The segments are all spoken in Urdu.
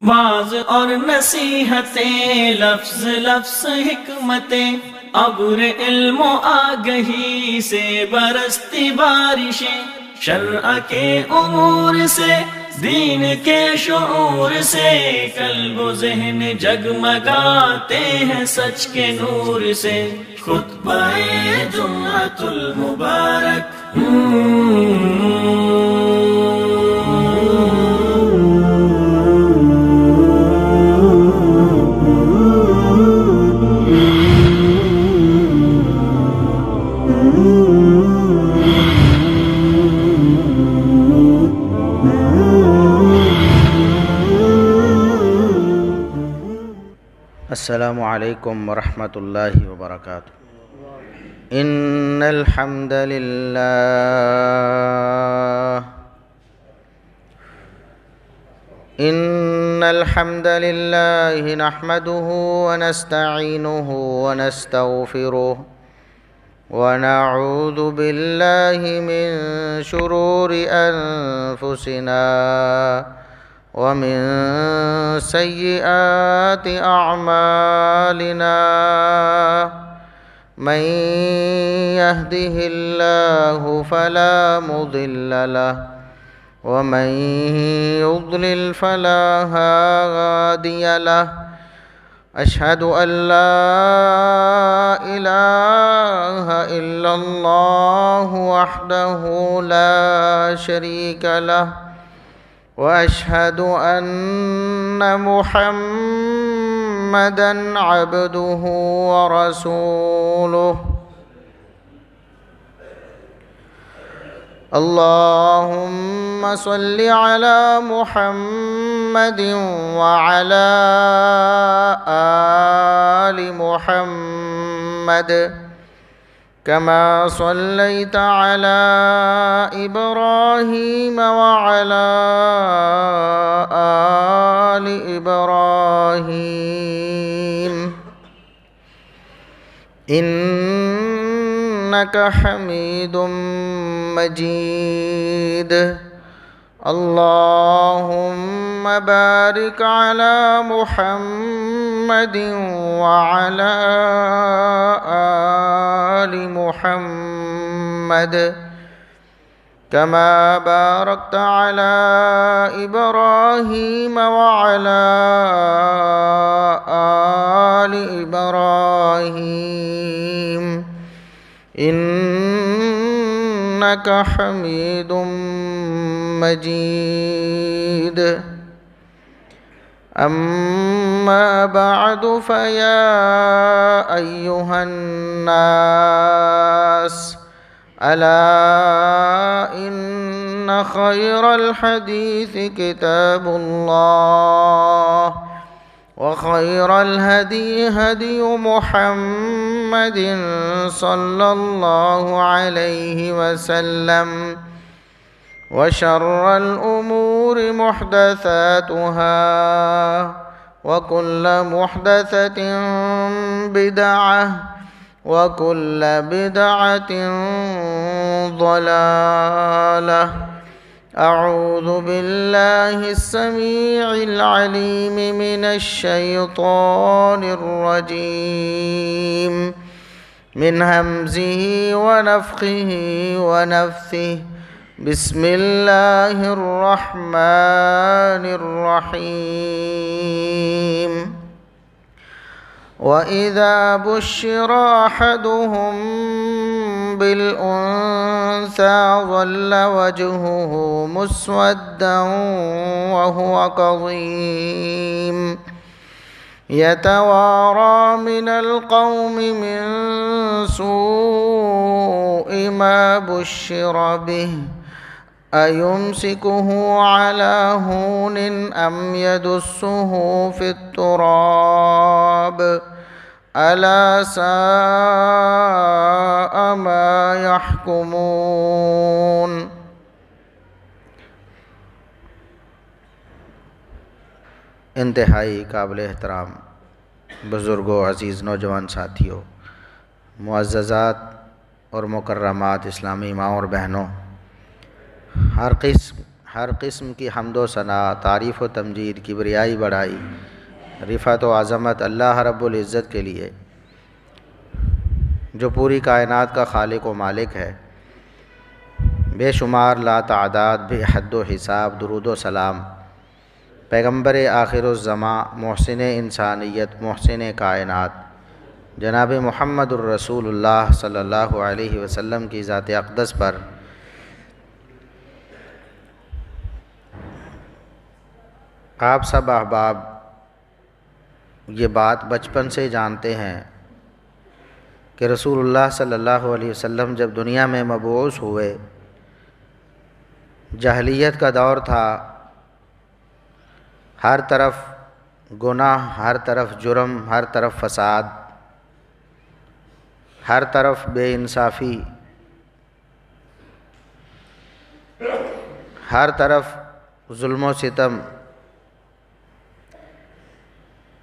واز اور نصیحتیں، لفظ لفظ حکمتیں، ابر علم و آگہی سے برستی بارشیں، شرع کے امور سے، دین کے شعور سے، قلب و ذہن جگمگاتے ہیں سچ کے نور سے۔ خطبہ جمعۃ المبارک السلام علیکم ورحمۃ اللہ وبرکاتہ۔ ان الحمد للہ نحمده ونستعینه ونستغفره ونعوذ باللہ من شرور انفسنا ومن سیئات اعمالنا، من يهده الله فلا مضل له ومن يضلل فلا هادي له، اشهد ان لا اله الا الله وحده لا شريك له، واشهد ان محمدا عبده ورسوله۔ اللهم صل على محمد وعلى آل محمد كما صليت على إبراهيم وعلى آل إبراهيم إنك حميد مجيد۔ اللهم بارك على محمد وعلى آل محمد كما باركت على إبراهيم وعلى آل إبراهيم إنك حميد مجيد۔ أما بعد، فيا أيها الناس، ألا إن خير الحديث كتاب الله، وخير الهدي هدي محمد صلى الله عليه وسلم، وشر الأمور محدثاتها، وكل محدثة بدعة، وكل بدعة ضلالة۔ أعوذ بالله السميع العليم من الشيطان الرجيم، من همزه ونفخه ونفثه، بسم الله الرحمن الرحيم۔ وإذا بشر أحدهم بالأنثى ظل وجهه مسودا وهو كظيم، يتوارى من القوم من سوء ما بشر به، أيمسكه على هون أم يدسه في التراب، ألا ساء ما يحكمون۔ انتہائی قابل احترام بزرگوں، عزیز نوجوان ساتھیوں، معززات اور مکرمات اسلامی ماں اور بہنوں، ہر قسم کی حمد و ثنا، تعریف و تمجید، کبریائی بڑائی، رفعت و عظمت اللہ رب العزت کے لیے جو پوری کائنات کا خالق و مالک ہے۔ بے شمار لا تعداد بے حد و حساب درود و سلام پیغمبر آخر الزماں، محسن انسانیت، محسن کائنات جناب محمد الرسول اللہ صلی اللہ علیہ وسلم کی ذات اقدس پر آپ سب احباب یہ بات بچپن سے جانتے ہیں کہ رسول اللہ صلی اللہ علیہ وسلم جب دنیا میں مبعوث ہوئے، جاہلیت کا دور تھا، ہر طرف گناہ، ہر طرف جرم، ہر طرف فساد، ہر طرف بے انصافی، ہر طرف ظلم و ستم۔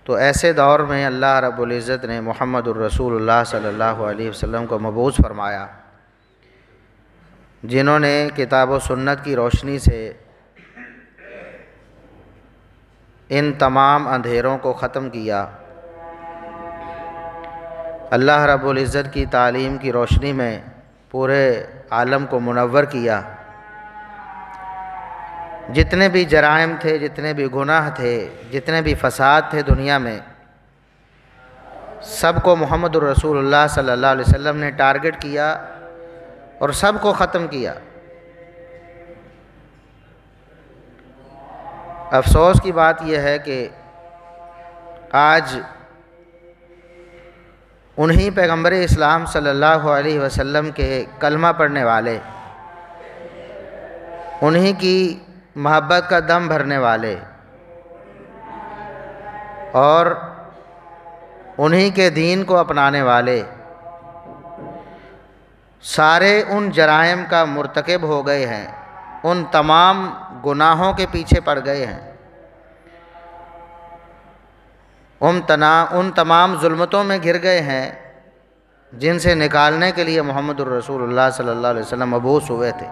تو ایسے دور میں اللہ رب العزت نے محمد الرسول اللہ صلی اللہ علیہ وسلم کو مبعوث فرمایا، جنہوں نے کتاب و سنت کی روشنی سے ان تمام اندھیروں کو ختم کیا، اللہ رب العزت کی تعلیم کی روشنی میں پورے عالم کو منور کیا۔ جتنے بھی جرائم تھے، جتنے بھی گناہ تھے، جتنے بھی فساد تھے دنیا میں، سب کو محمد الرسول اللہ صلی اللہ علیہ وسلم نے ٹارگٹ کیا اور سب کو ختم کیا۔ افسوس کی بات یہ ہے کہ آج انہی پیغمبر اسلام صلی اللہ علیہ وسلم کے کلمہ پڑھنے والے، انہی کی محبت کا دم بھرنے والے اور انہی کے دین کو اپنانے والے سارے ان جرائم کا مرتکب ہو گئے ہیں، ان تمام گناہوں کے پیچھے پڑ گئے ہیں، ان تمام ظلمتوں میں گر گئے ہیں جن سے نکالنے کے لیے محمد الرسول اللہ صلی اللہ علیہ وسلم مبعوث ہوئے تھے۔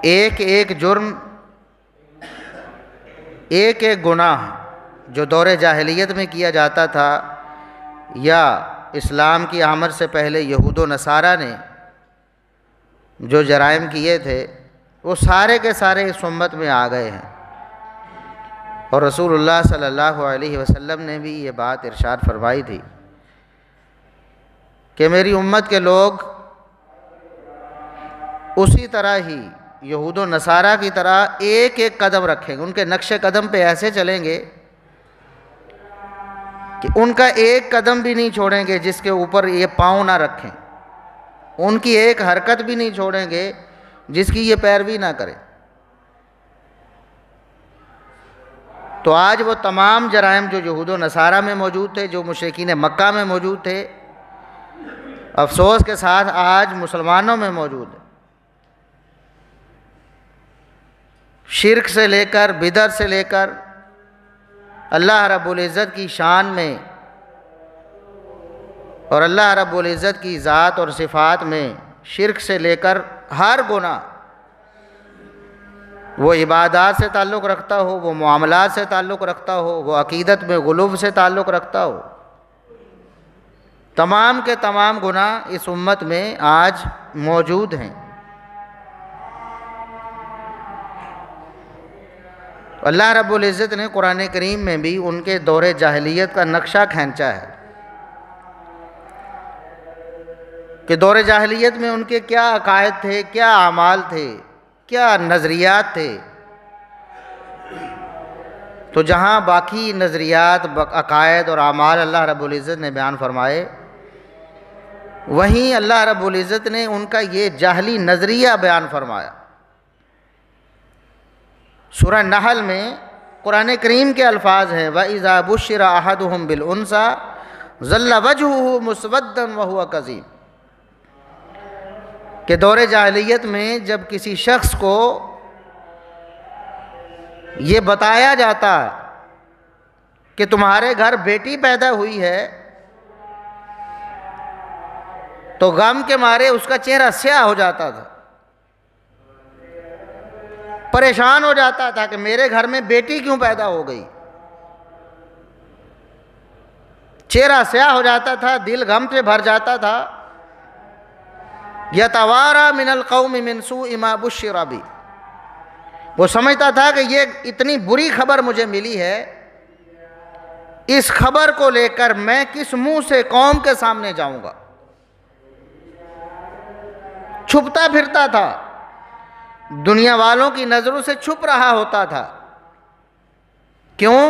ایک ایک جرم، ایک ایک گناہ جو دور جاہلیت میں کیا جاتا تھا یا اسلام کی آمد سے پہلے یہود و نصارہ نے جو جرائم کیے تھے، وہ سارے کے سارے اس امت میں آ گئے ہیں۔ اور رسول اللہ صلی اللہ علیہ وسلم نے بھی یہ بات ارشاد فرمائی تھی کہ میری امت کے لوگ اسی طرح ہی یہود و نصارہ کی طرح ایک ایک قدم رکھیں گے، ان کے نقش قدم پہ ایسے چلیں گے کہ ان کا ایک قدم بھی نہیں چھوڑیں گے جس کے اوپر یہ پاؤں نہ رکھیں، ان کی ایک حرکت بھی نہیں چھوڑیں گے جس کی یہ پیروی نہ کریں۔ تو آج وہ تمام جرائم جو یہود و نصارہ میں موجود تھے، جو مشرکین مکہ میں موجود تھے، افسوس کے ساتھ آج مسلمانوں میں موجود ہے۔ شرک سے لے کر، بدعت سے لے کر، اللہ رب العزت کی شان میں اور اللہ رب العزت کی ذات اور صفات میں شرک سے لے کر ہر گناہ، وہ عبادات سے تعلق رکھتا ہو، وہ معاملات سے تعلق رکھتا ہو، وہ عقیدت میں غلو سے تعلق رکھتا ہو، تمام کے تمام گناہ اس امت میں آج موجود ہیں۔ اللہ رب العزت نے قرآن کریم میں بھی ان کے دور جاہلیت کا نقشہ کھینچا ہے کہ دور جاہلیت میں ان کے کیا عقائد تھے، کیا اعمال تھے، کیا نظریات تھے۔ تو جہاں باقی نظریات، عقائد اور اعمال اللہ رب العزت نے بیان فرمائے، وہیں اللہ رب العزت نے ان کا یہ جاہلی نظریہ بیان فرمایا۔ سورہ نحل میں قرآن کریم کے الفاظ ہیں وَإِذَا بُشِّرَ أَحَدُهُمْ بِالْأُنثَىٰ ظَلَّ وَجْهُهُ مُسْوَدًّا وَهُوَ كَظِيمٌ، کہ دور جاہلیت میں جب کسی شخص کو یہ بتایا جاتا کہ تمہارے گھر بیٹی پیدا ہوئی ہے تو غم کے مارے اس کا چہرہ سیاہ ہو جاتا تھا، پریشان ہو جاتا تھا کہ میرے گھر میں بیٹی کیوں پیدا ہو گئی، چہرہ سیاہ ہو جاتا تھا، دل غم سے بھر جاتا تھا. یتوارا من القوم من سوء ما بشر بہ، وہ سمجھتا تھا کہ یہ اتنی بری خبر مجھے ملی ہے، اس خبر کو لے کر میں کس منہ سے قوم کے سامنے جاؤں گا. چھپتا پھرتا تھا، دنیا والوں کی نظروں سے چھپ رہا ہوتا تھا. کیوں؟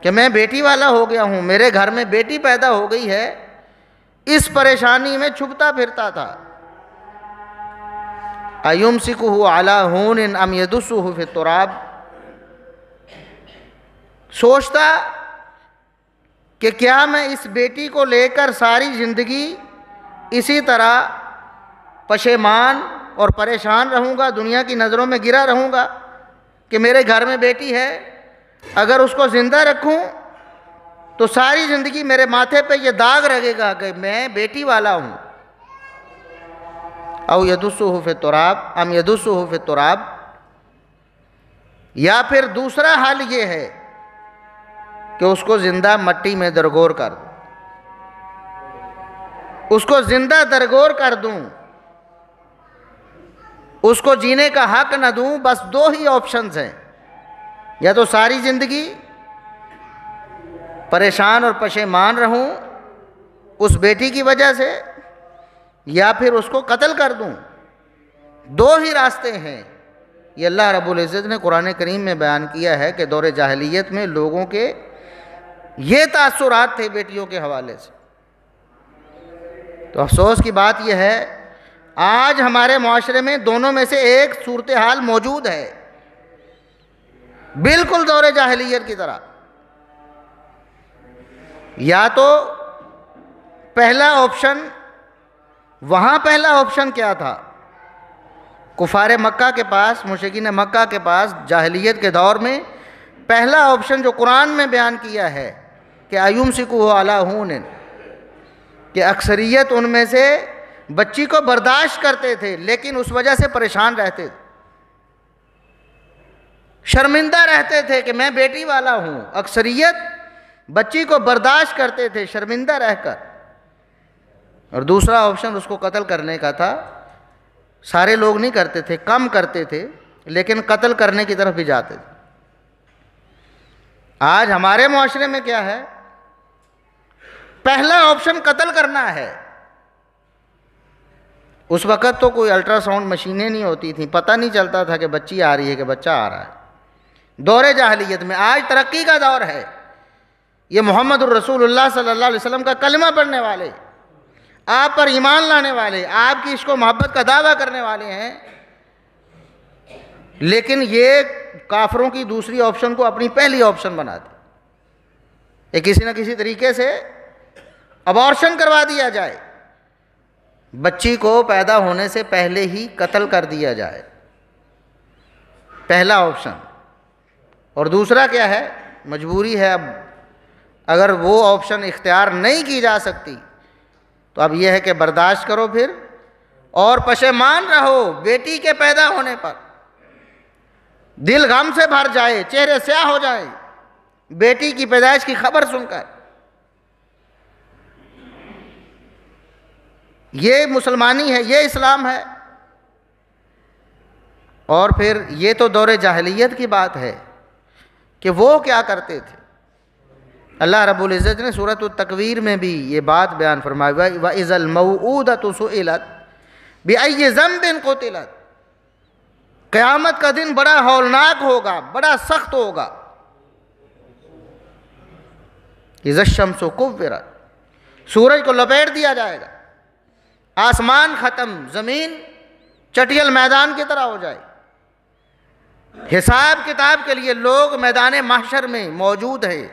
کہ میں بیٹی والا ہو گیا ہوں، میرے گھر میں بیٹی پیدا ہو گئی ہے، اس پریشانی میں چھپتا پھرتا تھا. ایمسکہ علی ہون ام یدسہ فی التراب، سوچتا کہ کیا میں اس بیٹی کو لے کر ساری زندگی اسی طرح پشیمان اور پریشان رہوں گا، دنیا کی نظروں میں گرا رہوں گا کہ میرے گھر میں بیٹی ہے. اگر اس کو زندہ رکھوں تو ساری زندگی میرے ماتھے پہ یہ داغ رہے گا کہ میں بیٹی والا ہوں. او یدسہ فی التراب ام یدسہ فی التراب، یا پھر دوسرا حل یہ ہے کہ اس کو زندہ مٹی میں درگور کر دوں، اس کو زندہ درگور کر دوں، اس کو جینے کا حق نہ دوں. بس دو ہی آپشنز ہیں، یا تو ساری زندگی پریشان اور پشیمان رہوں اس بیٹی کی وجہ سے، یا پھر اس کو قتل کر دوں. دو ہی راستے ہیں. یہ اللہ رب العزت نے قرآن کریم میں بیان کیا ہے کہ دور جاہلیت میں لوگوں کے یہ تاثرات تھے بیٹیوں کے حوالے سے. تو افسوس کی بات یہ ہے آج ہمارے معاشرے میں دونوں میں سے ایک صورتحال موجود ہے، بالکل دور جاہلیت کی طرح. یا تو پہلا آپشن، وہاں پہلا آپشن کیا تھا؟ کفار مکہ کے پاس، مشرکین مکہ کے پاس جاہلیت کے دور میں پہلا آپشن جو قرآن میں بیان کیا ہے کہ ایمسکہ علی ہون، کہ اکثریت ان میں سے بچی کو برداشت کرتے تھے لیکن اس وجہ سے پریشان رہتے تھے، شرمندہ رہتے تھے کہ میں بیٹی والا ہوں. اکثریت بچی کو برداشت کرتے تھے شرمندہ رہ کر. اور دوسرا آپشن اس کو قتل کرنے کا تھا. سارے لوگ نہیں کرتے تھے، کم کرتے تھے، لیکن قتل کرنے کی طرف بھی جاتے تھے. آج ہمارے معاشرے میں کیا ہے؟ پہلا آپشن قتل کرنا ہے. اس وقت تو کوئی الٹرا ساؤنڈ مشینیں نہیں ہوتی تھیں، پتہ نہیں چلتا تھا کہ بچی آ رہی ہے کہ بچہ آ رہا ہے. دور جاہلیت میں. آج ترقی کا دور ہے. یہ محمد الرسول اللہ صلی اللہ علیہ وسلم کا کلمہ پڑھنے والے، آپ پر ایمان لانے والے، آپ کی عشق و محبت کا دعویٰ کرنے والے ہیں، لیکن یہ کافروں کی دوسری آپشن کو اپنی پہلی آپشن بنا دی. یہ کسی نہ کسی طریقے سے ابارشن کروا دیا جائے، بچی کو پیدا ہونے سے پہلے ہی قتل کر دیا جائے. پہلا آپشن. اور دوسرا کیا ہے؟ مجبوری ہے. اب اگر وہ آپشن اختیار نہیں کی جا سکتی تو اب یہ ہے کہ برداشت کرو پھر، اور پشیمان رہو بیٹی کے پیدا ہونے پر. دل غم سے بھر جائے، چہرے سیاہ ہو جائیں بیٹی کی پیدائش کی خبر سن کر. یہ مسلمانی ہے، یہ اسلام ہے. اور پھر یہ تو دور جاہلیت کی بات ہے کہ وہ کیا کرتے تھے. اللہ رب العزت نے سورۃ التکویر میں بھی یہ بات بیان فرمائی، وَإِذَا الْمَوْعُودَةُ سُئِلَتْ بِأَيِّ ذَنبٍ قُتِلَتْ. قیامت کا دن بڑا ہولناک ہوگا، بڑا سخت ہوگا. اِذَا الشَّمْسُ كُوِّرَتْ، سورج کو لپیٹ دیا جائے گا، آسمان ختم، زمین چٹیل میدان کی طرح ہو جائے. حساب کتاب کے لیے لوگ میدان محشر میں موجود ہیں،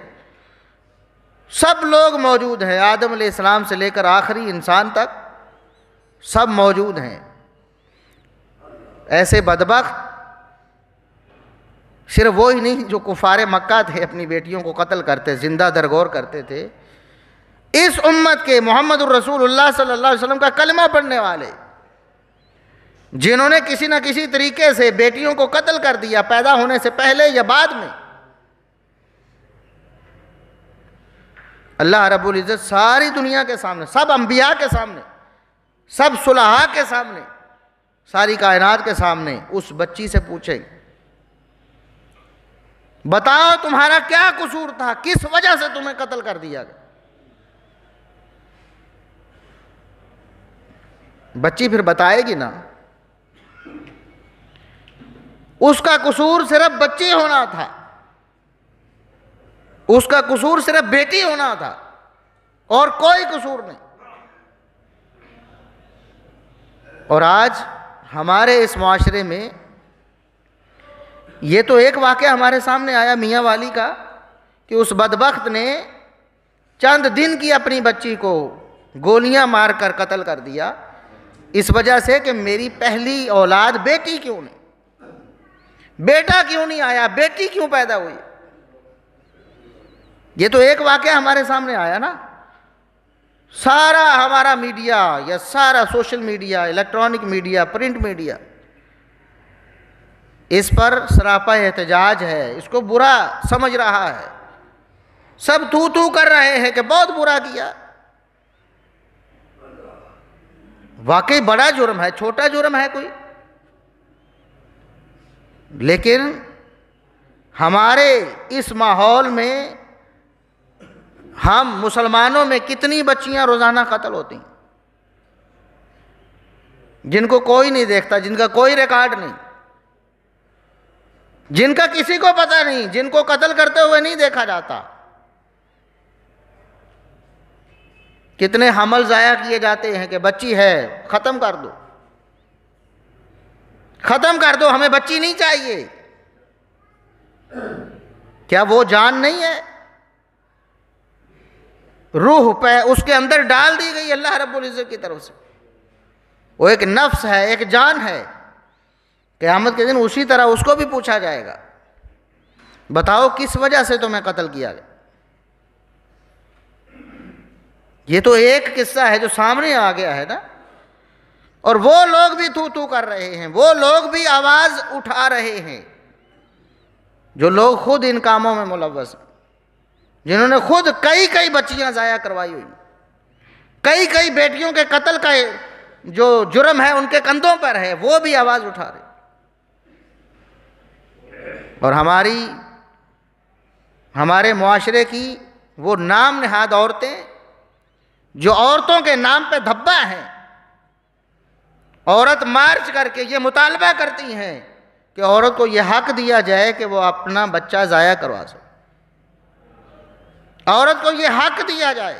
سب لوگ موجود ہیں، آدم علیہ السلام سے لے کر آخری انسان تک سب موجود ہیں. ایسے بدبخت صرف وہی نہیں جو کفار مکہ تھے، اپنی بیٹیوں کو قتل کرتے، زندہ درگور کرتے تھے. اس امت کے محمد الرسول اللہ صلی اللہ علیہ وسلم کا کلمہ پڑھنے والے جنہوں نے کسی نہ کسی طریقے سے بیٹیوں کو قتل کر دیا پیدا ہونے سے پہلے یا بعد میں، اللہ رب العزت ساری دنیا کے سامنے، سب انبیاء کے سامنے، سب صلحاء کے سامنے، ساری کائنات کے سامنے اس بچی سے پوچھیں، بتاؤ تمہارا کیا قصور تھا، کس وجہ سے تمہیں قتل کر دیا گیا؟ بچی پھر بتائے گی نا، اس کا قصور صرف بچی ہونا تھا، اس کا قصور صرف بیٹی ہونا تھا، اور کوئی قصور نہیں۔ اور آج ہمارے اس معاشرے میں یہ تو ایک واقعہ ہمارے سامنے آیا میاں والی کا کہ اس بدبخت نے چند دن کی اپنی بچی کو گولیاں مار کر قتل کر دیا، اس وجہ سے کہ میری پہلی اولاد بیٹی کیوں نہیں، بیٹا کیوں نہیں آیا، بیٹی کیوں پیدا ہوئی۔ یہ تو ایک واقعہ ہمارے سامنے آیا نا۔ سارا ہمارا میڈیا یا سارا social media, electronic media, print media اس پر سراپا احتجاج ہے، اس کو برا سمجھ رہا ہے، سب تو کر رہے ہیں کہ بہت برا کیا۔ واقعی بڑا جرم ہے، چھوٹا جرم ہے کوئی؟ لیکن ہمارے اس ماحول میں ہم مسلمانوں میں کتنی بچیاں روزانہ قتل ہوتی ہیں جن کو کوئی نہیں دیکھتا، جن کا کوئی ریکارڈ نہیں، جن کا کسی کو پتہ نہیں، جن کو قتل کرتے ہوئے نہیں دیکھا جاتا۔ کتنے حمل ضائع کیے جاتے ہیں کہ بچی ہے ختم کر دو، ختم کر دو، ہمیں بچی نہیں چاہیے۔ کیا وہ جان نہیں ہے؟ روح پہ اس کے اندر ڈال دی گئی اللہ رب العزت کی طرف سے، وہ ایک نفس ہے، ایک جان ہے۔ قیامت کے دن اسی طرح اس کو بھی پوچھا جائے گا، بتاؤ کس وجہ سے تمہیں قتل کیا گیا۔ یہ تو ایک قصہ ہے جو سامنے آ گیا ہے نا، اور وہ لوگ بھی تو کر رہے ہیں، وہ لوگ بھی آواز اٹھا رہے ہیں جو لوگ خود ان کاموں میں ملوث ہیں، جنہوں نے خود کئی بچیاں ضائع کروائی ہوئی، کئی بیٹیوں کے قتل کا جو جرم ہے ان کے کندھوں پر ہے، وہ بھی آواز اٹھا رہے۔ اور ہمارے معاشرے کی وہ نام نہاد عورتیں جو عورتوں کے نام پہ دھبا ہیں، عورت مارچ کر کے یہ مطالبہ کرتی ہیں کہ عورت کو یہ حق دیا جائے کہ وہ اپنا بچہ ضائع کروا سکے، عورت کو یہ حق دیا جائے،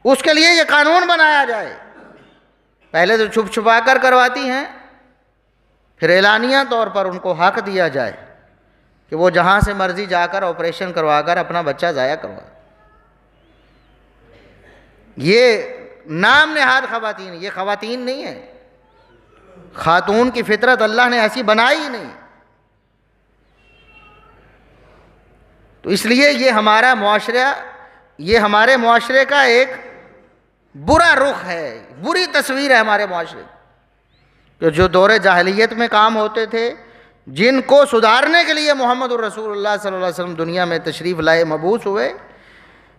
اس کے لیے یہ قانون بنایا جائے۔ پہلے تو چھپ چھپا کر کرواتی ہیں، پھر اعلانیہ طور پر ان کو حق دیا جائے کہ وہ جہاں سے مرضی جا کر آپریشن کروا کر اپنا بچہ ضائع کروائے۔ یہ نام نہاد خواتین، یہ خواتین نہیں ہیں، خاتون کی فطرت اللہ نے ایسی بنائی ہی نہیں۔ تو اس لیے یہ ہمارا معاشرہ، یہ ہمارے معاشرے کا ایک برا رخ ہے، بری تصویر ہے ہمارے معاشرے کہ جو دور جاہلیت میں کام ہوتے تھے، جن کو سدھارنے کے لیے محمد الرسول اللہ صلی اللہ علیہ وسلم دنیا میں تشریف لائے، مبعوث ہوئے،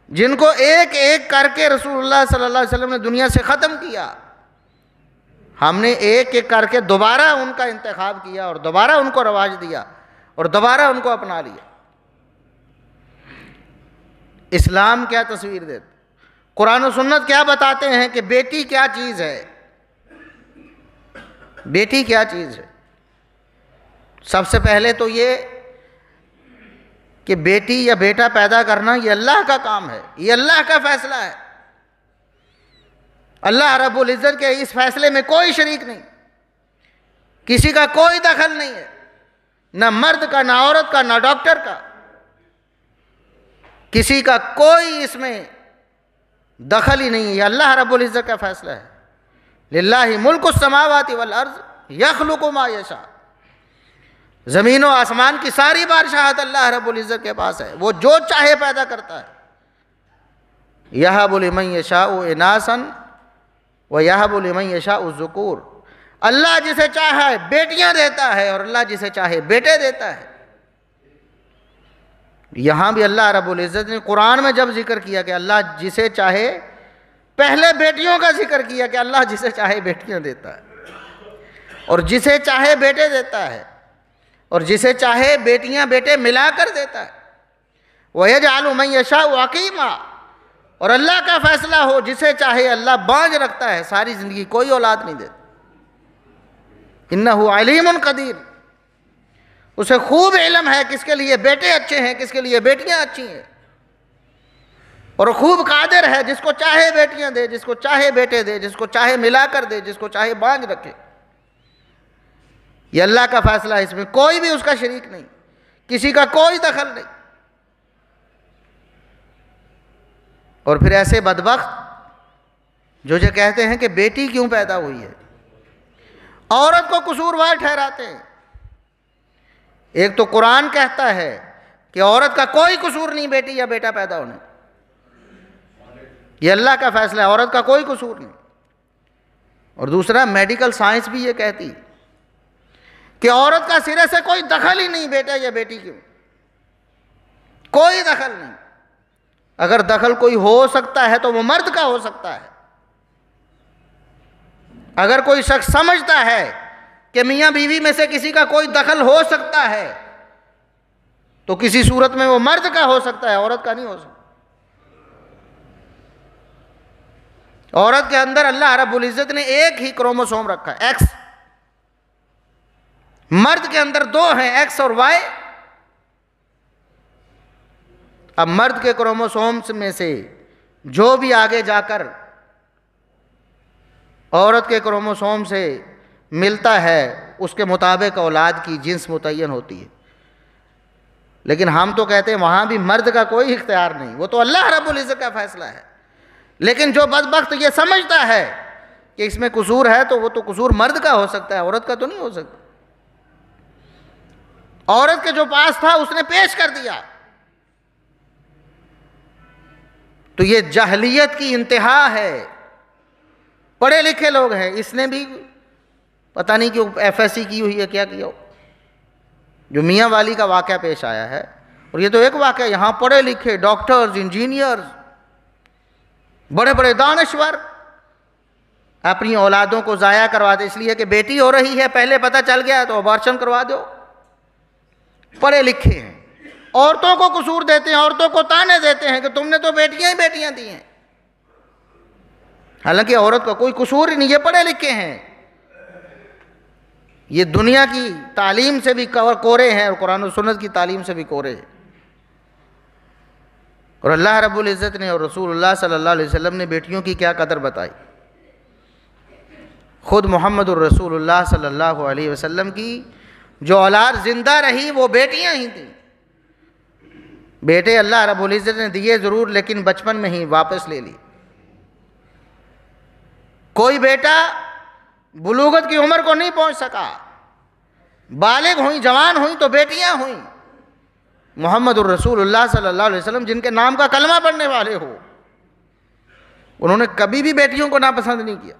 جن کو ایک ایک کر کے رسول اللہ صلی اللہ علیہ وسلم نے دنیا سے ختم کیا، ہم نے ایک ایک کر کے دوبارہ ان کا انتخاب کیا اور دوبارہ ان کو رواج دیا اور دوبارہ ان کو اپنا لیا۔ اسلام کیا تصویر دیتا، قرآن و سنت کیا بتاتے ہیں کہ بیٹی کیا چیز ہے، بیٹی کیا چیز ہے؟ سب سے پہلے تو یہ کہ بیٹی یا بیٹا پیدا کرنا یہ اللہ کا کام ہے، یہ اللہ کا فیصلہ ہے، اللہ رب العزت کے اس فیصلے میں کوئی شریک نہیں، کسی کا کوئی دخل نہیں ہے، نہ مرد کا، نہ عورت کا، نہ ڈاکٹر کا، کسی کا کوئی اس میں دخل ہی نہیں ہے، یہ اللہ رب العزت کا فیصلہ ہے۔ للہ ملک السماوات والارض یخلق ما یشاء، زمین و آسمان کی ساری بادشاہت اللہ رب العزت کے پاس ہے، وہ جو چاہے پیدا کرتا ہے۔ یہب لمن یشاء اناثا ویہب لمن یشاء الذکور، اللہ جسے چاہے بیٹیاں دیتا ہے اور اللہ جسے چاہے بیٹے دیتا ہے۔ یہاں بھی اللہ رب العزت نے قرآن میں جب ذکر کیا کہ اللہ جسے چاہے، پہلے بیٹیوں کا ذکر کیا کہ اللہ جسے چاہے بیٹیاں دیتا ہے اور جسے چاہے بیٹے دیتا ہے اور جسے چاہے بیٹیاں بیٹے ملا کر دیتا ہے۔ وَيَجْعَلُ مَن يَشَاءُ عَقِيمًا، اور اللہ کا فیصلہ ہو، جسے چاہے اللہ بانجھ رکھتا ہے، ساری زندگی کوئی اولاد نہیں دیتا۔ إِنَّهُ عَلِيمٌ قَدِيرٌ، اسے خوب علم ہے کس کے لیے بیٹے اچھے ہیں، کس کے لیے بیٹیاں اچھی ہیں، اور خوب قادر ہے جس کو چاہے بیٹیاں دے، جس کو چاہے بیٹے دے، جس کو چاہے ملا کر دے، جس کو چاہے بانجھ رکھے۔ یہ اللہ کا فیصلہ ہے، اس میں کوئی بھی اس کا شریک نہیں، کسی کا کوئی دخل نہیں۔ اور پھر ایسے بدبخت جو کہتے ہیں کہ بیٹی کیوں پیدا ہوئی ہے، عورت کو قصوروار ٹھہراتے ہیں۔ ایک تو قرآن کہتا ہے کہ عورت کا کوئی قصور نہیں بیٹی یا بیٹا پیدا ہونے، یہ اللہ کا فیصلہ ہے، عورت کا کوئی قصور نہیں۔ اور دوسرا میڈیکل سائنس بھی یہ کہتی کہ عورت کا سرے سے کوئی دخل ہی نہیں بیٹا یا بیٹی کی، کوئی دخل نہیں۔ اگر دخل کوئی ہو سکتا ہے تو وہ مرد کا ہو سکتا ہے۔ اگر کوئی شخص سمجھتا ہے کہ میاں بیوی میں سے کسی کا کوئی دخل ہو سکتا ہے تو کسی صورت میں وہ مرد کا ہو سکتا ہے، عورت کا نہیں ہو سکتا۔ عورت کے اندر اللہ رب العزت نے ایک ہی کروموسوم رکھا ہے، ایکس۔ مرد کے اندر دو ہیں، ایکس اور وائی۔ اب مرد کے کروموسومز میں سے جو بھی آگے جا کر عورت کے کروموسوم سے ملتا ہے اس کے مطابق اولاد کی جنس متعین ہوتی ہے۔ لیکن ہم تو کہتے ہیں وہاں بھی مرد کا کوئی اختیار نہیں، وہ تو اللہ رب العزت کا فیصلہ ہے۔ لیکن جو بدبخت یہ سمجھتا ہے کہ اس میں قصور ہے تو وہ تو قصور مرد کا ہو سکتا ہے، عورت کا تو نہیں ہو سکتا۔ عورت کے جو پاس تھا اس نے پیش کر دیا، تو یہ جاہلیت کی انتہا ہے۔ پڑھے لکھے لوگ ہیں، اس نے بھی پتہ نہیں کیوں ایف ایس سی کی ہوئی ہے، کیا کیا ہو، جو میاں والی کا واقعہ پیش آیا ہے۔ اور یہ تو ایک واقعہ، یہاں پڑھے لکھے ڈاکٹرز، انجینئرز، بڑے بڑے دانشور اپنی اولادوں کو ضائع کرواتے، اس لیے کہ بیٹی ہو رہی ہے، پہلے پتہ چل گیا تو ابارشن کروا دو۔ پڑھے لکھے ہیں، عورتوں کو قصور دیتے ہیں، عورتوں کو تانے دیتے ہیں کہ تم نے تو بیٹیاں ہی بیٹیاں دی ہیں، حالانکہ عورت کا کوئی قصور ہی نہیں، یہ پڑھے لکھے ہیں، یہ دنیا کی تعلیم سے بھی کورے ہیں اور قرآن و سنت کی تعلیم سے بھی کورے ہیں۔ اور اللہ رب العزت نے اور رسول اللہ صلی اللہ علیہ وسلم نے بیٹیوں کی کیا قدر بتائی۔ خود محمد الرسول اللہ صلی اللہ علیہ وسلم کی جو اولاد زندہ رہی وہ بیٹیاں ہی تھیں۔ بیٹے اللہ رب العزت نے دیے ضرور، لیکن بچپن میں ہی واپس لے لی۔ کوئی بیٹا بلوغت کی عمر کو نہیں پہنچ سکا، بالغ ہوئیں، جوان ہوئیں تو بیٹیاں ہوئیں۔ محمد الرسول اللہ صلی اللہ علیہ وسلم جن کے نام کا کلمہ پڑھنے والے ہو، انہوں نے کبھی بھی بیٹیوں کو ناپسند نہیں کیا،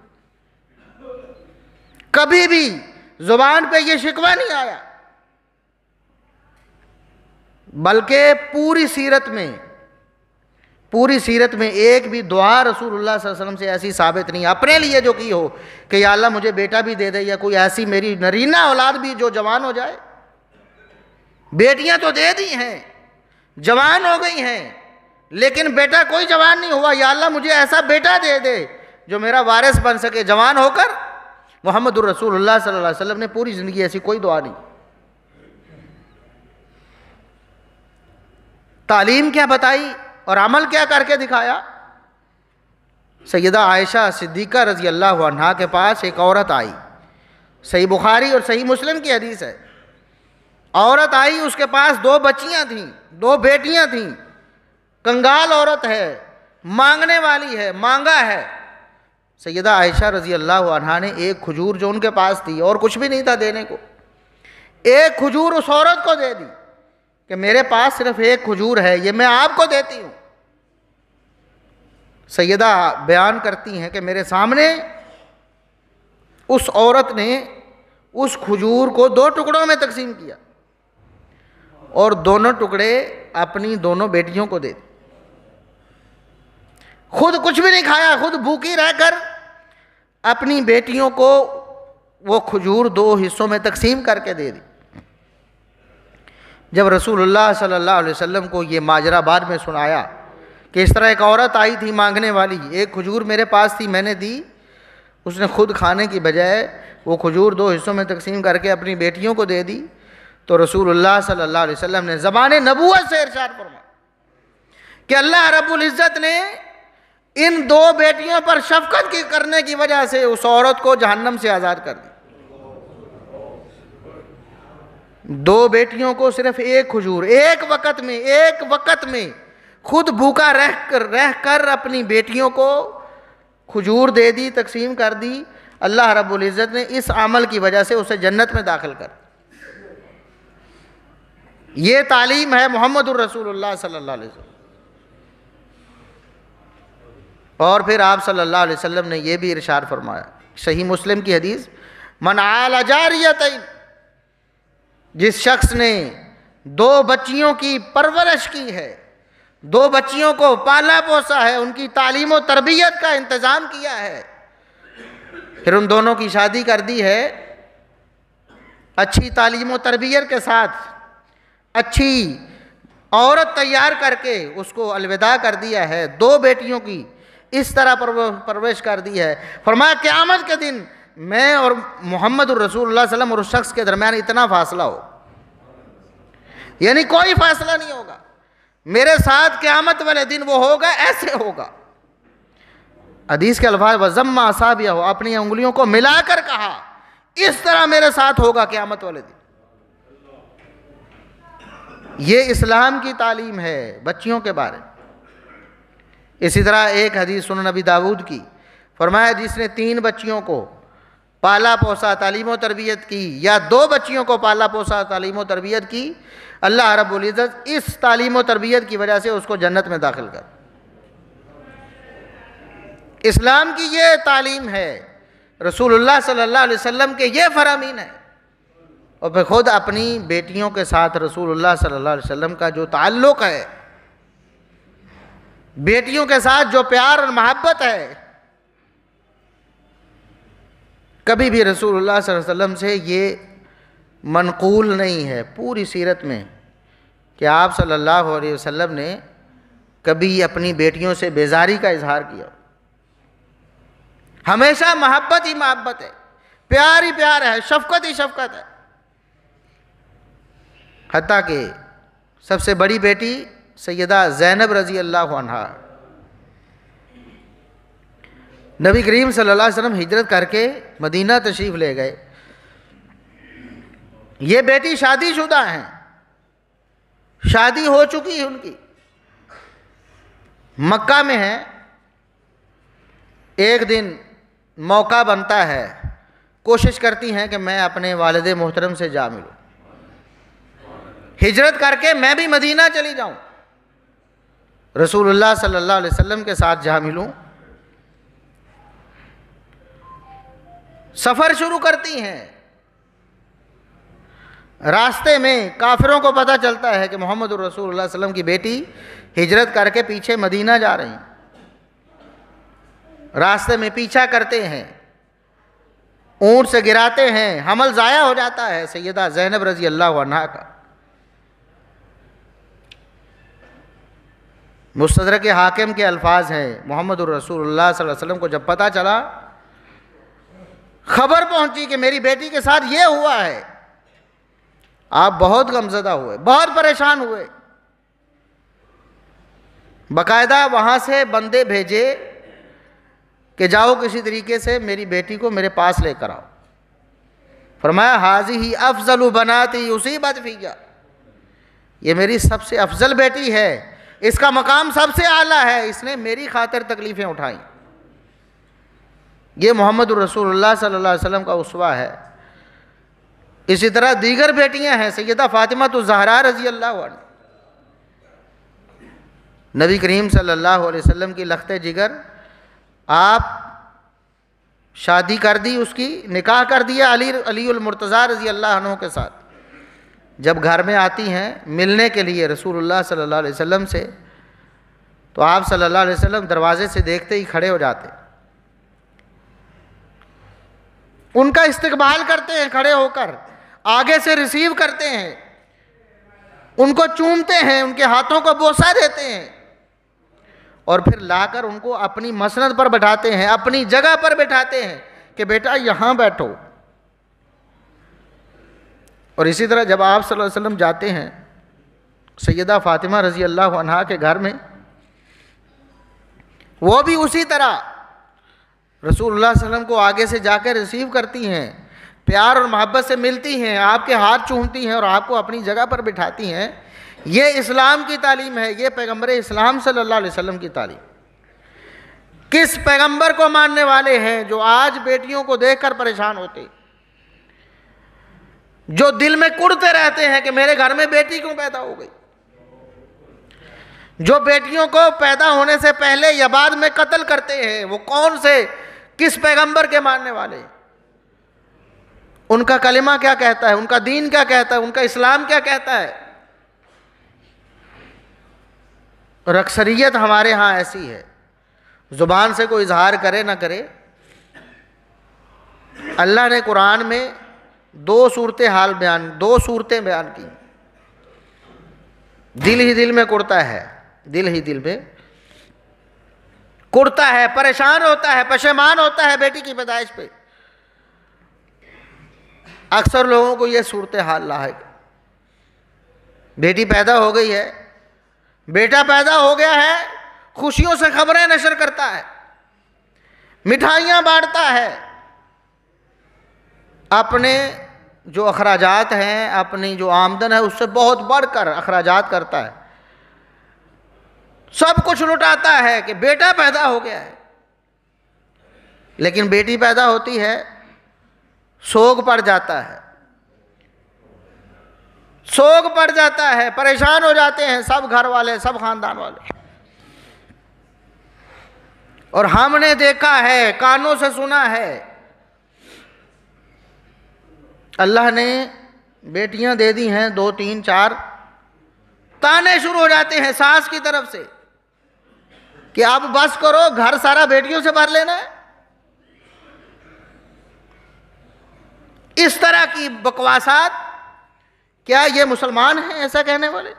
کبھی بھی زبان پہ یہ شکوہ نہیں آیا، بلکہ پوری سیرت میں ایک بھی دعا رسول اللہ صلی اللہ علیہ وسلم سے ایسی ثابت نہیں، اپنے لیے جو کی ہو کہ یا اللہ مجھے بیٹا بھی دے دے، یا کوئی ایسی میری نرینہ اولاد بھی جو جوان ہو جائے۔ بیٹیاں تو دے دی ہیں، جوان ہو گئی ہیں، لیکن بیٹا کوئی جوان نہیں ہوا، یا اللہ مجھے ایسا بیٹا دے دے جو میرا وارث بن سکے جوان ہو کر۔ محمد الرسول اللہ صلی اللہ علیہ وسلم نے پوری زندگی ایسی کوئی دعا نہیں۔ تعلیم کیا بتائی اور عمل کیا کر کے دکھایا۔ سیدہ عائشہ صدیقہ رضی اللہ عنہا کے پاس ایک عورت آئی، صحیح بخاری اور صحیح مسلم کی حدیث ہے۔ عورت آئی، اس کے پاس 2 بچیاں تھیں، 2 بیٹیاں تھیں، کنگال عورت ہے، مانگنے والی ہے، مانگا ہے۔ سیدہ عائشہ رضی اللہ عنہا نے ایک کھجور جو ان کے پاس تھی، اور کچھ بھی نہیں تھا دینے کو، ایک کھجور اس عورت کو دے دی کہ میرے پاس صرف ایک کھجور ہے، یہ میں آپ کو دیتی ہوں۔ سیدہ بیان کرتی ہیں کہ میرے سامنے اس عورت نے اس کھجور کو 2 ٹکڑوں میں تقسیم کیا اور دونوں ٹکڑے اپنی دونوں بیٹیوں کو دے دی. خود کچھ بھی نہیں کھایا, خود بھوکی رہ کر اپنی بیٹیوں کو وہ کھجور 2 حصوں میں تقسیم کر کے دے دی. جب رسول اللہ صلی اللہ علیہ وسلم کو یہ ماجرا بعد میں سنایا کہ اس طرح ایک عورت آئی تھی مانگنے والی, ایک کھجور میرے پاس تھی, میں نے دی, اس نے خود کھانے کی بجائے وہ کھجور 2 حصوں میں تقسیم کر کے اپنی بیٹیوں کو دے دی, تو رسول اللہ صلی اللہ علیہ وسلم نے زبان نبوت سے ارشاد فرمایا کہ اللہ رب العزت نے ان 2 بیٹیوں پر شفقت کرنے کی وجہ سے اس عورت کو جہنم سے آزاد کر دی. 2 بیٹیوں کو صرف ایک کھجور ایک وقت میں خود بھوکا رہ کر اپنی بیٹیوں کو کھجور دے دی, تقسیم کر دی. اللہ رب العزت نے اس عمل کی وجہ سے اسے جنت میں داخل کر. یہ تعلیم ہے محمد الرسول اللہ صلی اللہ علیہ وسلم. اور پھر آپ صلی اللہ علیہ وسلم نے یہ بھی ارشاد فرمایا, صحیح مسلم کی حدیث, من عال جاریتین, جس شخص نے 2 بچیوں کی پرورش کی ہے, 2 بچیوں کو پالا پوسا ہے, ان کی تعلیم و تربیت کا انتظام کیا ہے, پھر ان دونوں کی شادی کر دی ہے, اچھی تعلیم و تربیت کے ساتھ اچھی عورت تیار کر کے اس کو الوداع کر دیا ہے, 2 بیٹیوں کی اس طرح پرورش کر دی ہے, فرمایا قیامت کے دن میں اور محمد الرسول اللہ صلی اللہ علیہ وسلم اور اس شخص کے درمیان اتنا فاصلہ ہو, یعنی کوئی فاصلہ نہیں ہوگا, میرے ساتھ قیامت والے دن وہ ہوگا, ایسے ہوگا. حدیث کے الفاظ وَزَمَّ أَصَابِعَهُ, اپنی انگلیوں کو ملا کر کہا, اس طرح میرے ساتھ ہوگا قیامت والے دن. یہ اسلام کی تعلیم ہے بچیوں کے بارے. اسی طرح ایک حدیث سنن نبی داؤد کی, فرمایا جس نے 3 بچیوں کو پالا پوسا تعلیم و تربیت کی یا 2 بچیوں کو پالا پوسا تعلیم و تربیت کی, اللہ رب العزت اس تعلیم و تربیت کی وجہ سے اس کو جنت میں داخل کر. اسلام کی یہ تعلیم ہے, رسول اللہ صلی اللہ علیہ وسلم کے یہ فرامین ہے. اور پھر خود اپنی بیٹیوں کے ساتھ رسول اللہ صلی اللہ علیہ وسلم کا جو تعلق ہے, بیٹیوں کے ساتھ جو پیار اور محبت ہے, کبھی بھی رسول اللہ صلی اللہ علیہ وسلم سے یہ منقول نہیں ہے پوری سیرت میں کہ آپ صلی اللہ علیہ وسلم نے کبھی اپنی بیٹیوں سے بیزاری کا اظہار کیا. ہمیشہ محبت ہی محبت ہے, پیار ہی پیار ہے, شفقت ہی شفقت ہے. حتیٰ کہ سب سے بڑی بیٹی سیدہ زینب رضی اللہ عنہا, نبی کریم صلی اللہ علیہ وسلم ہجرت کر کے مدینہ تشریف لے گئے. یہ بیٹی شادی شدہ ہیں, شادی ہو چکی ہے ان کی, مکہ میں ہیں. ایک دن موقع بنتا ہے, کوشش کرتی ہیں کہ میں اپنے والد محترم سے جا ملوں, ہجرت کر کے میں بھی مدینہ چلی جاؤں, رسول اللہ صلی اللہ علیہ وسلم کے ساتھ جا ملوں. سفر شروع کرتی ہیں. راستے میں کافروں کو پتہ چلتا ہے کہ محمد الرسول اللہ صلی اللہ علیہ وسلم کی بیٹی ہجرت کر کے پیچھے مدینہ جا رہی ہیں. راستے میں پیچھا کرتے ہیں, اونٹ سے گراتے ہیں, حمل ضائع ہو جاتا ہے سیدہ زینب رضی اللہ عنہا کا. مستدرک حاکم کے الفاظ ہیں, محمد الرسول اللہ صلی اللہ علیہ وسلم کو جب پتہ چلا, خبر پہنچی کہ میری بیٹی کے ساتھ یہ ہوا ہے, آپ بہت غمزدہ ہوئے, بہت پریشان ہوئے. باقاعدہ وہاں سے بندے بھیجے کہ جاؤ کسی طریقے سے میری بیٹی کو میرے پاس لے کر آؤ. فرمایا ہاذہ افضل بناتی اصیبت فیہ, یہ میری سب سے افضل بیٹی ہے, اس کا مقام سب سے اعلیٰ ہے, اس نے میری خاطر تکلیفیں اٹھائیں. یہ محمد الرسول اللہ صلی اللہ علیہ وسلم کا اسوہ ہے. اسی طرح دیگر بیٹیاں ہیں, سیدہ فاطمہ الزہرا رضی اللہ عنہ, نبی کریم صلی اللہ علیہ وسلم کی لخت جگر. آپ شادی کر دی، اس کی نکاح کر دیا علی المرتضیٰ رضی اللہ عنہ کے ساتھ۔ جب گھر میں آتی ہیں ملنے کے لیے رسول اللہ صلی اللہ علیہ وسلم سے، تو آپ صلی اللہ علیہ وسلم دروازے سے دیکھتے ہی کھڑے ہو جاتے، ان کا استقبال کرتے ہیں، کھڑے ہو کر آگے سے ریسیو کرتے ہیں، ان کو چومتے ہیں، ان کے ہاتھوں کو بوسہ دیتے ہیں، اور پھر لا کر ان کو اپنی مسند پر بٹھاتے ہیں، اپنی جگہ پر بٹھاتے ہیں کہ بیٹا یہاں بیٹھو۔ اور اسی طرح جب آپ صلی اللہ علیہ وسلم جاتے ہیں سیدہ فاطمہ رضی اللہ عنہا کے گھر میں، وہ بھی اسی طرح رسول اللہ صلی اللہ علیہ وسلم کو آگے سے جا کر ریسیو کرتی ہیں، پیار اور محبت سے ملتی ہیں، آپ کے ہاتھ چومتی ہیں اور آپ کو اپنی جگہ پر بٹھاتی ہیں۔ یہ اسلام کی تعلیم ہے، یہ پیغمبر اسلام صلی اللہ علیہ وسلم کی تعلیم۔ کس پیغمبر کو ماننے والے ہیں جو آج بیٹیوں کو دیکھ کر پریشان ہوتے، جو دل میں کڑتے رہتے ہیں کہ میرے گھر میں بیٹی کیوں پیدا ہو گئی، جو بیٹیوں کو پیدا ہونے سے پہلے یا بعد میں قتل کرتے ہیں، وہ کون سے کس پیغمبر کے ماننے والے؟ ان کا کلمہ کیا کہتا ہے، ان کا دین کیا کہتا ہے، ان کا اسلام کیا کہتا ہے؟ اور اکثریت ہمارے ہاں ایسی ہے، زبان سے کوئی اظہار کرے نہ کرے۔ اللہ نے قرآن میں دو صورتیں بیان کی، دل ہی دل میں کڑتا ہے، دل ہی دل میں کڑتا ہے، پریشان ہوتا ہے، پشیمان ہوتا ہے بیٹی کی پیدائش پہ۔ اکثر لوگوں کو یہ صورتحال لاحق، بیٹی پیدا ہو گئی ہے، بیٹا پیدا ہو گیا ہے، خوشیوں سے خبریں نشر کرتا ہے، مٹھائیاں بانٹتا ہے، اپنے جو اخراجات ہیں، اپنی جو آمدن ہے اس سے بہت بڑھ کر اخراجات کرتا ہے، سب کچھ لٹاتا ہے کہ بیٹا پیدا ہو گیا ہے۔ لیکن بیٹی پیدا ہوتی ہے، سوگ پڑ جاتا ہے، سوگ پڑ جاتا ہے، پریشان ہو جاتے ہیں سب گھر والے، سب خاندان والے۔ اور ہم نے دیکھا ہے، کانوں سے سنا ہے، اللہ نے بیٹیاں دے دی ہیں 2 3 4، تانے شروع ہو جاتے ہیں ساس کی طرف سے کہ اب بس کرو، گھر سارا بیٹیوں سے بھر لینا ہے۔ اس طرح کی بکواسات، کیا یہ مسلمان ہیں ایسا کہنے والے؟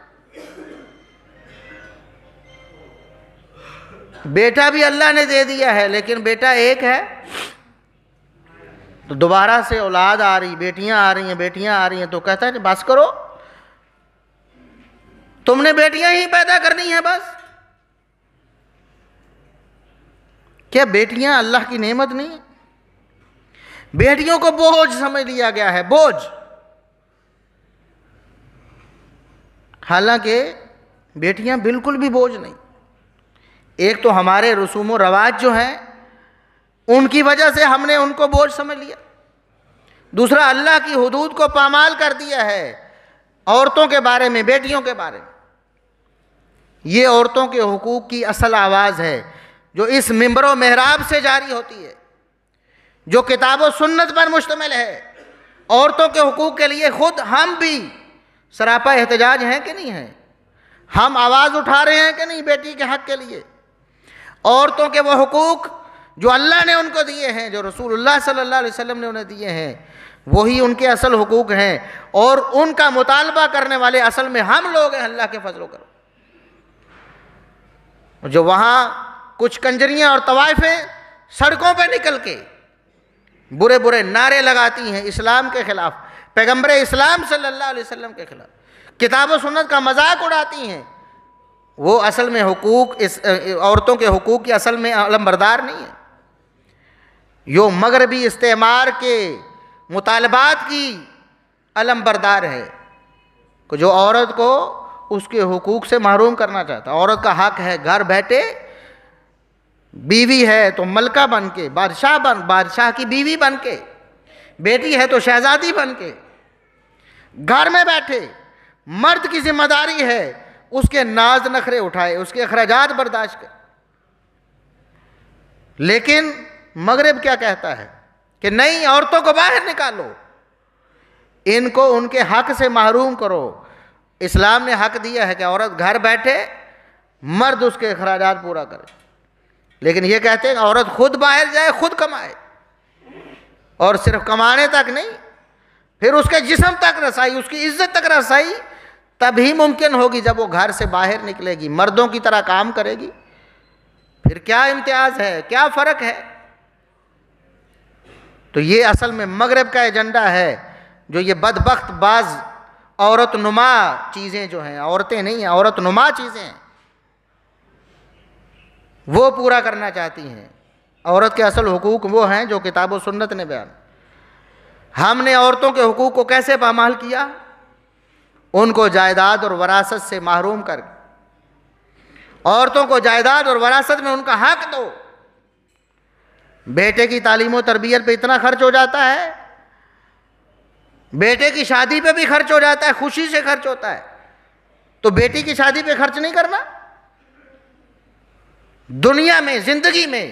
بیٹا بھی اللہ نے دے دیا ہے، لیکن بیٹا ایک ہے تو دوبارہ سے اولاد آ رہی، بیٹیاں آ رہی ہیں تو کہتا ہے کہ بس کرو، تم نے بیٹیاں ہی پیدا کرنی ہیں بس۔ کیا بیٹیاں اللہ کی نعمت نہیں ہیں؟ بیٹیوں کو بوجھ سمجھ لیا گیا ہے، بوجھ، حالانکہ بیٹیاں بالکل بھی بوجھ نہیں۔ ایک تو ہمارے رسوم و رواج جو ہیں ان کی وجہ سے ہم نے ان کو بوجھ سمجھ لیا، دوسرا اللہ کی حدود کو پامال کر دیا ہے عورتوں کے بارے میں، بیٹیوں کے بارے میں۔ یہ عورتوں کے حقوق کی اصل آواز ہے جو اس منبر و محراب سے جاری ہوتی ہے، جو کتاب و سنت پر مشتمل ہے۔ عورتوں کے حقوق کے لیے خود ہم بھی سراپا احتجاج ہیں کہ نہیں ہیں؟ ہم آواز اٹھا رہے ہیں کہ نہیں بیٹی کے حق کے لیے؟ عورتوں کے وہ حقوق جو اللہ نے ان کو دیے ہیں، جو رسول اللہ صلی اللہ علیہ وسلم نے انہیں دیے ہیں، وہی ان کے اصل حقوق ہیں، اور ان کا مطالبہ کرنے والے اصل میں ہم لوگ ہیں، اللہ کے فضل و کرم۔ جو وہاں کچھ کنجریاں اور طوائفیں سڑکوں پہ نکل کے برے برے نعرے لگاتی ہیں اسلام کے خلاف، پیغمبر اسلام صلی اللہ علیہ وسلم کے خلاف، کتاب و سنت کا مذاق اڑاتی ہیں، وہ اصل میں حقوق، عورتوں کے حقوق کی اصل میں علمبردار نہیں ہے، یہ مغربی استعمار کے مطالبات کی علمبردار ہے، جو عورت کو اس کے حقوق سے محروم کرنا چاہتا ہے۔ عورت کا حق ہے گھر بیٹھے، بیوی ہے تو ملکہ بن کے، بادشاہ کی بیوی بن کے، بیٹی ہے تو شہزادی بن کے گھر میں بیٹھے، مرد کی ذمہ داری ہے اس کے ناز نخرے اٹھائے، اس کے اخراجات برداشت کرے۔ لیکن مغرب کیا کہتا ہے کہ نہیں، عورتوں کو باہر نکالو، ان کو ان کے حق سے محروم کرو۔ اسلام نے حق دیا ہے کہ عورت گھر بیٹھے، مرد اس کے اخراجات پورا کرے، لیکن یہ کہتے ہیں کہ عورت خود باہر جائے، خود کمائے، اور صرف کمانے تک نہیں، پھر اس کے جسم تک رسائی، اس کی عزت تک رسائی تبھی ممکن ہوگی جب وہ گھر سے باہر نکلے گی، مردوں کی طرح کام کرے گی۔ پھر کیا امتیاز ہے، کیا فرق ہے؟ تو یہ اصل میں مغرب کا ایجنڈا ہے، جو یہ بدبخت بعض عورت نما چیزیں جو ہیں، عورتیں نہیں ہیں، عورت نما چیزیں ہیں، وہ پورا کرنا چاہتی ہیں۔ عورت کے اصل حقوق وہ ہیں جو کتاب و سنت نے بیان۔ ہم نے عورتوں کے حقوق کو کیسے پامال کیا؟ ان کو جائیداد اور وراثت سے محروم کر کے۔ عورتوں کو جائیداد اور وراثت میں ان کا حق دو۔ بیٹے کی تعلیم و تربیت پہ اتنا خرچ ہو جاتا ہے، بیٹے کی شادی پہ بھی خرچ ہو جاتا ہے، خوشی سے خرچ ہوتا ہے، تو بیٹی کی شادی پہ خرچ نہیں کرنا؟ دنیا میں، زندگی میں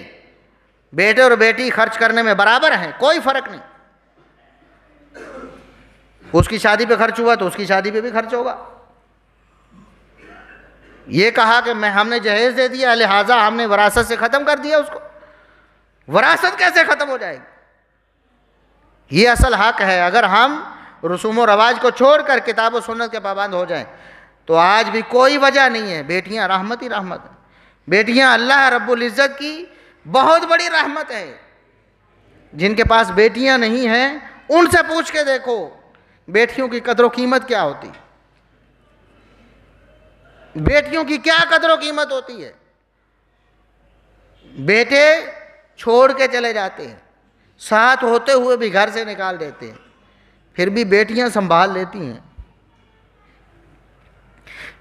بیٹے اور بیٹی خرچ کرنے میں برابر ہیں، کوئی فرق نہیں۔ اس کی شادی پہ خرچ ہوا تو اس کی شادی پہ بھی خرچ ہوگا۔ یہ کہا کہ ہم نے جہیز دے دیا لہٰذا ہم نے وراثت سے ختم کر دیا اس کو، وراثت کیسے ختم ہو جائے گی؟ یہ اصل حق ہے۔ اگر ہم رسوم و رواج کو چھوڑ کر کتاب و سنت کے پابند ہو جائیں تو آج بھی کوئی وجہ نہیں ہے۔ بیٹیاں رحمت ہی رحمت ہیں، بیٹیاں اللہ رب العزت کی بہت بڑی رحمت ہے۔ جن کے پاس بیٹیاں نہیں ہیں ان سے پوچھ کے دیکھو بیٹیوں کی قدر و قیمت کیا ہوتی، بیٹیوں کی کیا قدر و قیمت ہوتی ہے۔ بیٹے چھوڑ کے چلے جاتے ہیں، ساتھ ہوتے ہوئے بھی گھر سے نکال دیتے ہیں، پھر بھی بیٹیاں سنبھال لیتی ہیں۔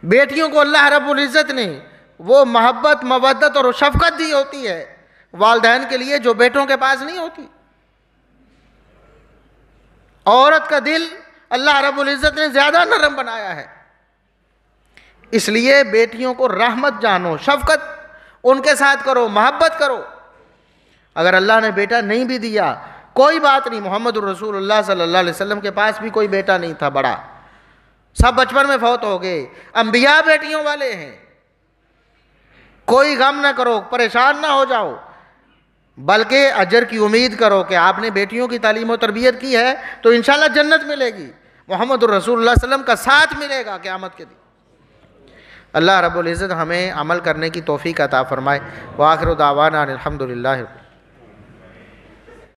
بیٹیوں کو اللہ رب العزت نے وہ محبت، مودت اور شفقت دی ہوتی ہے والدین کے لیے جو بیٹوں کے پاس نہیں ہوتی۔ عورت کا دل اللہ رب العزت نے زیادہ نرم بنایا ہے، اس لیے بیٹیوں کو رحمت جانو، شفقت ان کے ساتھ کرو، محبت کرو۔ اگر اللہ نے بیٹا نہیں بھی دیا کوئی بات نہیں، محمد الرسول اللہ صلی اللہ علیہ وسلم کے پاس بھی کوئی بیٹا نہیں تھا بڑا، سب بچپن میں فوت ہو گئے۔ انبیاء بیٹیوں والے ہیں، کوئی غم نہ کرو، پریشان نہ ہو جاؤ، بلکہ اجر کی امید کرو کہ آپ نے بیٹیوں کی تعلیم و تربیت کی ہے تو انشاءاللہ جنت ملے گی، محمد الرسول اللہ صلی اللہ علیہ وسلم کا ساتھ ملے گا قیامت کے دن۔ اللہ رب العزت ہمیں عمل کرنے کی توفیق عطا فرمائے۔ وآخر دعوانا الحمدللہ۔